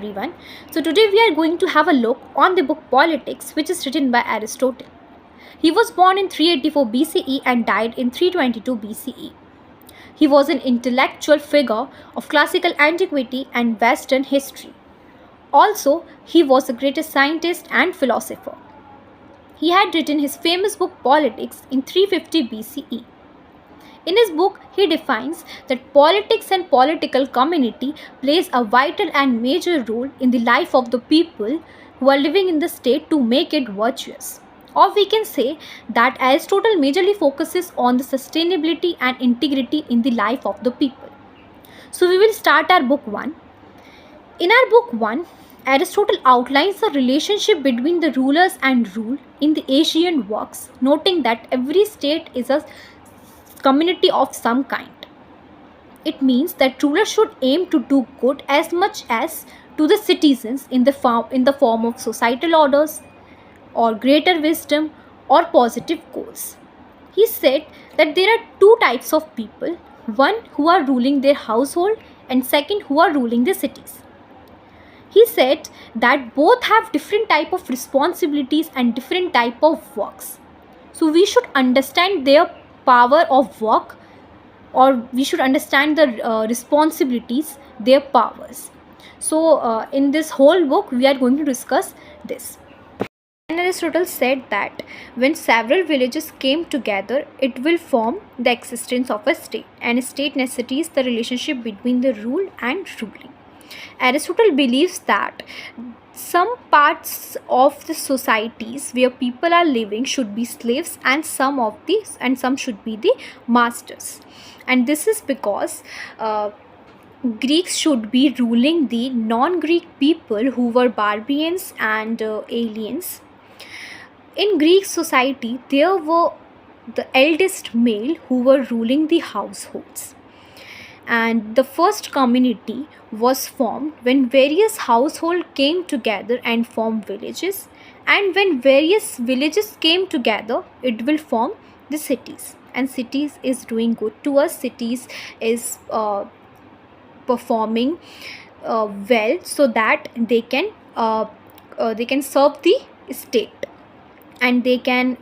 Everyone. So today we are going to have a look on the book Politics, which is written by Aristotle. He was born in 384 BCE and died in 322 BCE. He was an intellectual figure of classical antiquity and Western history. Also, he was the greatest scientist and philosopher. He had written his famous book Politics in 350 BCE. In his book, he defines that politics and political community plays a vital and major role in the life of the people who are living in the state to make it virtuous. Or we can say that Aristotle majorly focuses on the sustainability and integrity in the life of the people. So we will start our book 1. In our book 1, Aristotle outlines the relationship between the rulers and rule in the ancient works, noting that every state is a community of some kind. It means that rulers should aim to do good as much as to the citizens in the form of societal orders or greater wisdom or positive goals. He said that there are two types of people, one who are ruling their household and second who are ruling the cities. He said that both have different type of responsibilities and different type of works. So we should understand their power of work, or we should understand the responsibilities, their powers. So in this whole book we are going to discuss this. And Aristotle said that when several villages came together, it will form the existence of a state, and a state necessitates the relationship between the rule and ruling. Aristotle believes that some parts of the societies where people are living should be slaves, and some should be the masters. And this is because Greeks should be ruling the non-Greek people who were barbarians and aliens. In Greek society, there were the eldest male who were ruling the households. And the first community was formed when various households came together and formed villages, and when various villages came together it will form the cities, and cities is doing good to us. Cities is performing well, so that they can serve the state, and they can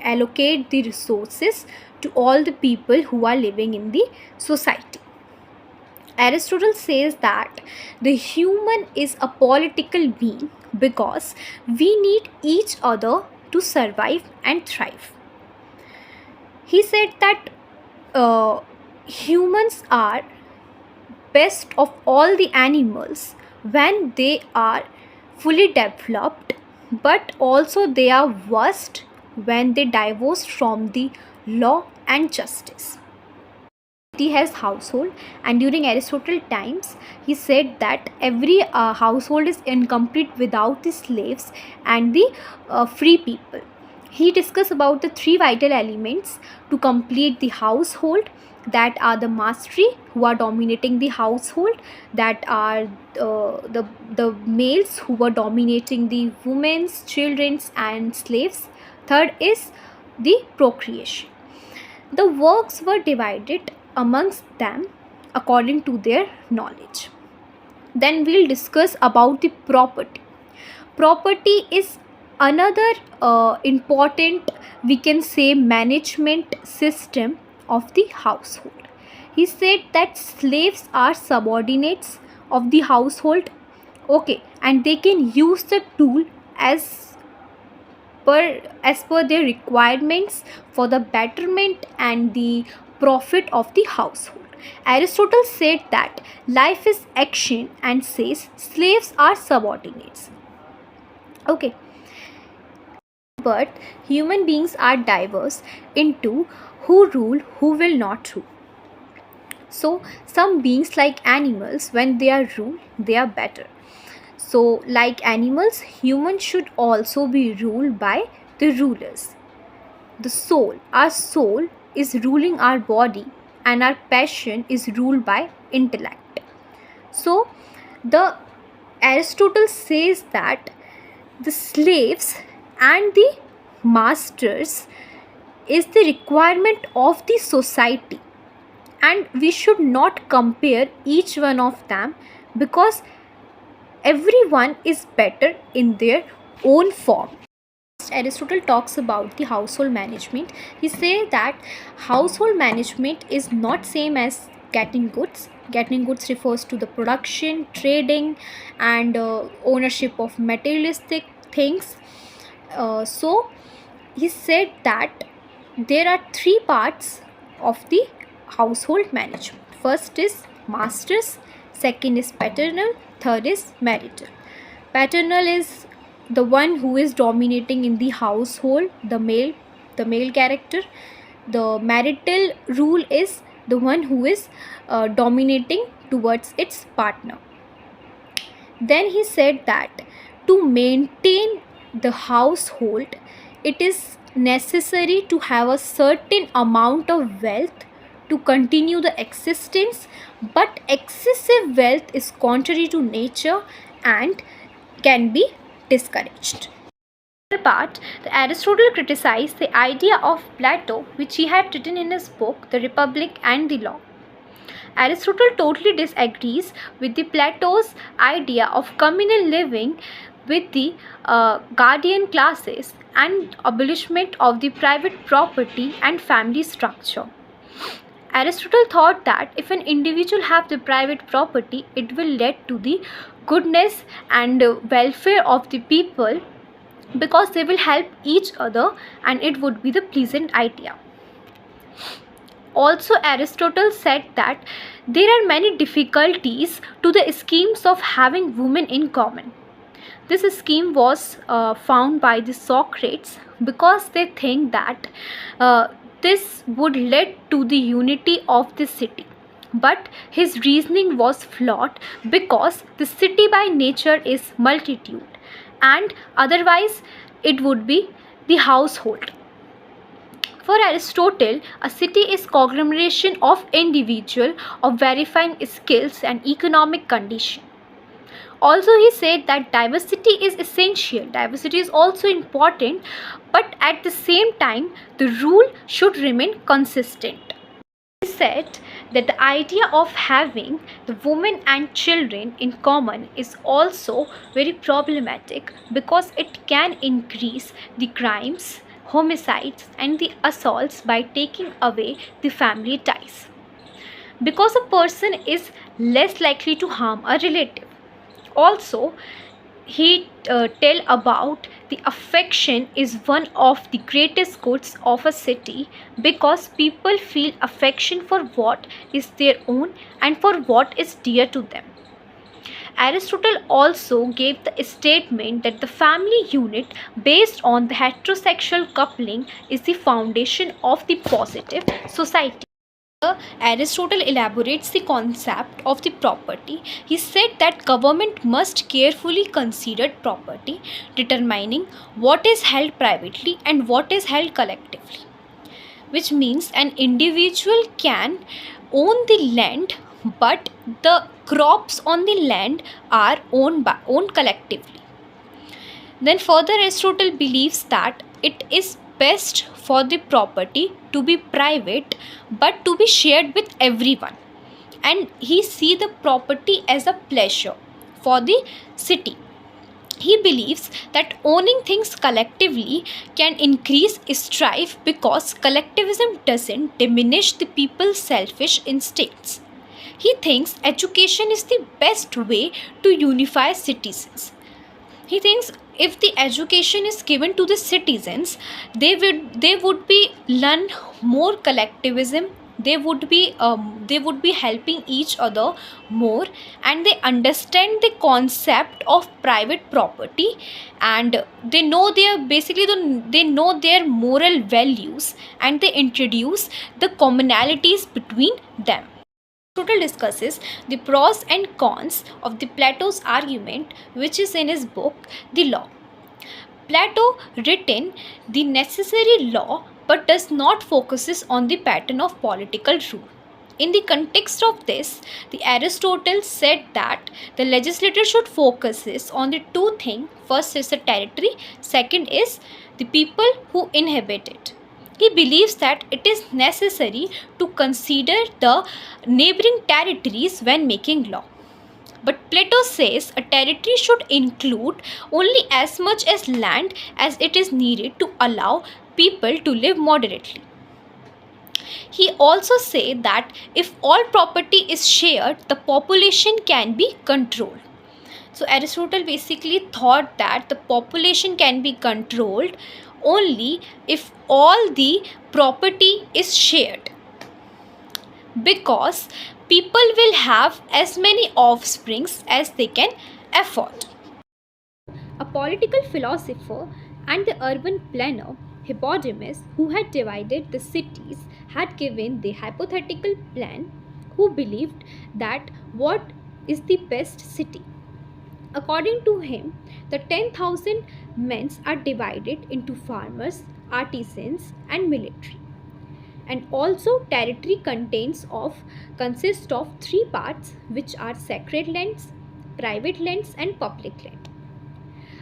allocate the resources to all the people who are living in the society. Aristotle says that the human is a political being because we need each other to survive and thrive. He said that humans are best of all the animals when they are fully developed, but also they are worst when they divorce from the law and justice. He has household, and during Aristotle times he said that every household is incomplete without the slaves and the free people. He discussed about the three vital elements to complete the household, that are the mastery who are dominating the household, that are the males who were dominating the women's, children's and slaves. Third is the procreation. The works were divided amongst them according to their knowledge. Then we'll discuss about the property. Property is another important, we can say, management system of the household. He said that slaves are subordinates of the household, okay, and they can use the tool as per their requirements for the betterment and the profit of the household. Aristotle said that life is action and says slaves are subordinates. Okay. But human beings are diverse into who rule, who will not rule. So some beings, like animals, when they are ruled, they are better. So like animals, humans should also be ruled by the rulers. The soul, our soul is ruling our body, and our passion is ruled by intellect. So the Aristotle says that the slaves and the masters is the requirement of the society, and we should not compare each one of them, because everyone is better in their own form. Aristotle talks about the household management. He says that household management is not same as getting goods. Getting goods refers to the production, trading, and ownership of materialistic things. So he said that there are three parts of the household management. First is masters, second is paternal, third is marital. Paternal is the one who is dominating in the household, the male character. The marital rule is the one who is dominating towards its partner. Then he said that to maintain the household, it is necessary to have a certain amount of wealth to continue the existence, but excessive wealth is contrary to nature and can be discouraged. Other part, the Aristotle criticized the idea of Plato, which he had written in his book The Republic and the Law. Aristotle totally disagrees with the Plato's idea of communal living with the guardian classes and abolishment of the private property and family structure. Aristotle thought that if an individual have the private property, it will lead to the goodness and welfare of the people, because they will help each other and it would be the pleasant idea. Also, Aristotle said that there are many difficulties to the schemes of having women in common. This scheme was found by the Socrates because they think that this would lead to the unity of the city. But his reasoning was flawed because the city by nature is multitude, and otherwise it would be the household. For Aristotle, a city is conglomeration of individual of varying skills and economic condition. Also, he said that diversity is essential. Diversity is also important, but at the same time, the rule should remain consistent. He said that the idea of having the women and children in common is also very problematic because it can increase the crimes, homicides, and the assaults by taking away the family ties. Because a person is less likely to harm a relative. Also, he tell about the affection is one of the greatest goods of a city because people feel affection for what is their own and for what is dear to them. Aristotle also gave the statement that the family unit based on the heterosexual coupling is the foundation of the positive society. Aristotle elaborates the concept of the property. He said that government must carefully consider property, determining what is held privately and what is held collectively, which means an individual can own the land, but the crops on the land are owned collectively. Then further, Aristotle believes that it is best for the property to be private but to be shared with everyone, and he see the property as a pleasure for the city. He believes that owning things collectively can increase strife because collectivism doesn't diminish the people's selfish instincts. He thinks education is the best way to unify citizens. He thinks if the education is given to the citizens, they would be learn more collectivism. They would be helping each other more, and they understand the concept of private property, and they know they know their moral values, and they introduce the commonalities between them. Aristotle discusses the pros and cons of the Plato's argument, which is in his book The Law. Plato written the necessary law but does not focuses on the pattern of political rule. In the context of this, the Aristotle said that the legislator should focuses on the two things. First is the territory, second is the people who inhabit it. He believes that it is necessary to consider the neighboring territories when making law. But Plato says a territory should include only as much as land as it is needed to allow people to live moderately. He also said that if all property is shared, the population can be controlled. So Aristotle basically thought that the population can be controlled only if all the property is shared, because people will have as many offsprings as they can afford. A political philosopher and the urban planner, Hippodamus, who had divided the cities, had given the hypothetical plan, who believed that what is the best city. According to him, the 10,000 men are divided into farmers, artisans, and military. And also territory consists of three parts, which are sacred lands, private lands, and public land.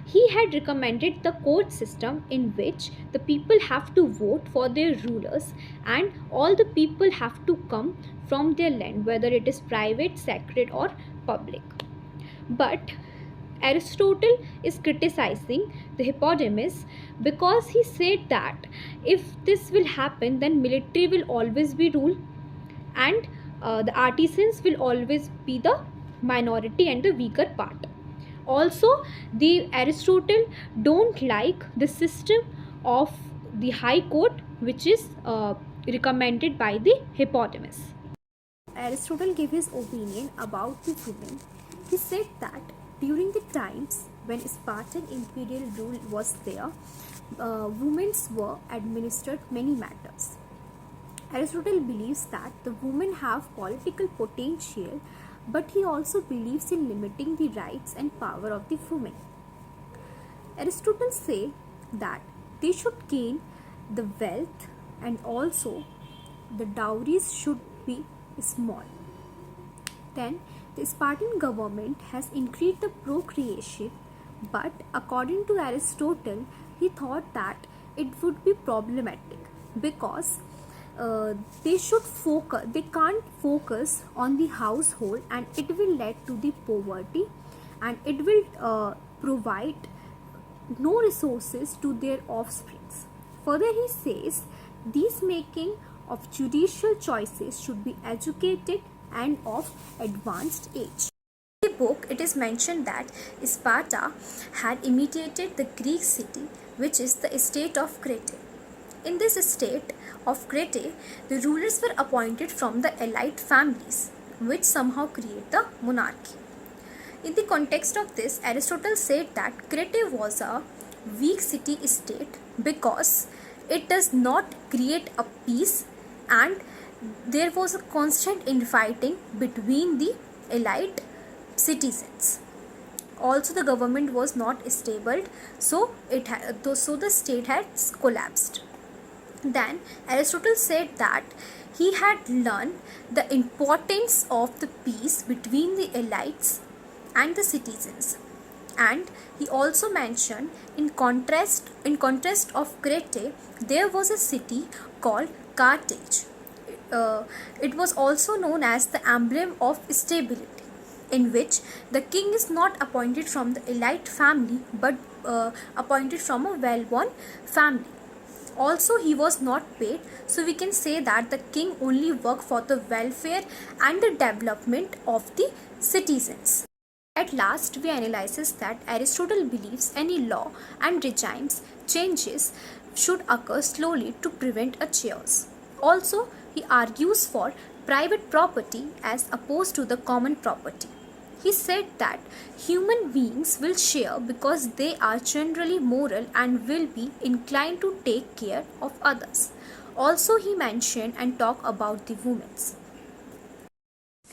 He had recommended the court system in which the people have to vote for their rulers and all the people have to come from their land, whether it is private, sacred, or public. But Aristotle is criticizing the Hippodamus because he said that if this will happen, then military will always be rule, and the artisans will always be the minority and the weaker part. Also, the Aristotle don't like the system of the high court, which is recommended by the Hippodamus. Aristotle gave his opinion about the women. He said that during the times when Spartan imperial rule was there, women were administered many matters. Aristotle believes that the women have political potential, but he also believes in limiting the rights and power of the women. Aristotle says that they should gain the wealth and also the dowries should be small. Then the Spartan government has increased the procreation, but according to Aristotle, he thought that it would be problematic because they can't focus on the household, and it will lead to the poverty, and it will provide no resources to their offsprings. Further, he says these making of judicial choices should be educated and of advanced age. In the book, it is mentioned that Sparta had imitated the Greek city, which is the state of Crete. In this state of Crete, the rulers were appointed from the elite families, which somehow create the monarchy. In the context of this, Aristotle said that Crete was a weak city-state because it does not create a peace, and there was a constant infighting between the elite citizens. Also, the government was not stable, so the state had collapsed. Then Aristotle said that he had learned the importance of the peace between the elites and the citizens. And he also mentioned in contrast of Crete, there was a city called Carthage. It was also known as the emblem of stability, in which the king is not appointed from the elite family but appointed from a well-born family. Also, he was not paid, so we can say that the king only worked for the welfare and the development of the citizens. At last, we analyze that Aristotle believes any law and regimes changes should occur slowly to prevent a chaos. Also, he argues for private property as opposed to the common property. He said that human beings will share because they are generally moral and will be inclined to take care of others. Also, he mentioned and talked about the women.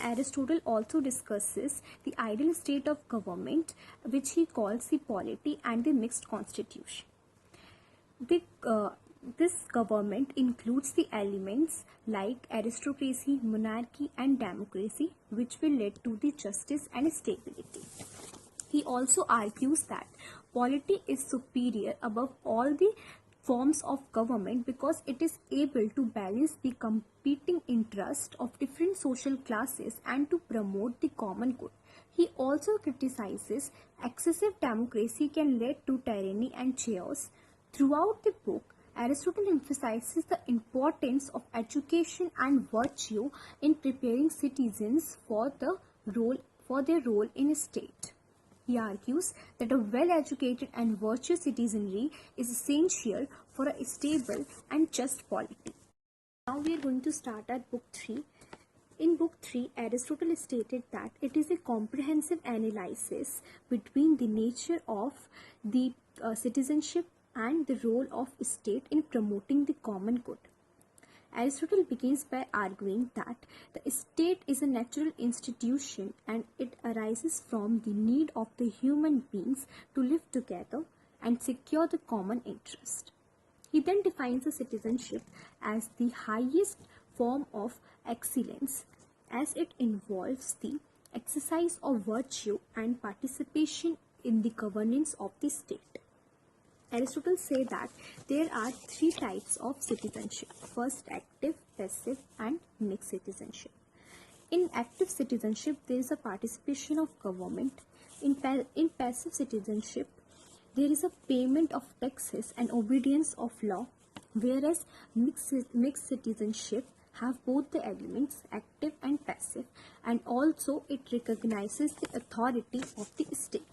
Aristotle also discusses the ideal state of government, which he calls the polity and the mixed constitution. This government includes the elements like aristocracy, monarchy, and democracy, which will lead to the justice and stability. He also argues that polity is superior above all the forms of government because it is able to balance the competing interests of different social classes and to promote the common good. He also criticizes excessive democracy can lead to tyranny and chaos. Throughout the book, Aristotle emphasizes the importance of education and virtue in preparing citizens for their role in a state. He argues that a well-educated and virtuous citizenry is essential for a stable and just polity. Now we are going to start at book 3. In book 3, Aristotle stated that it is a comprehensive analysis between the nature of the citizenship and the role of state in promoting the common good. Aristotle begins by arguing that the state is a natural institution and it arises from the need of the human beings to live together and secure the common interest. He then defines the citizenship as the highest form of excellence as it involves the exercise of virtue and participation in the governance of the state. Aristotle says that there are 3 types of citizenship. First, active, passive and mixed citizenship. In active citizenship, there is a participation of government. In passive citizenship, there is a payment of taxes and obedience of law, whereas mixed citizenship have both the elements, active and passive, and also it recognizes the authority of the state.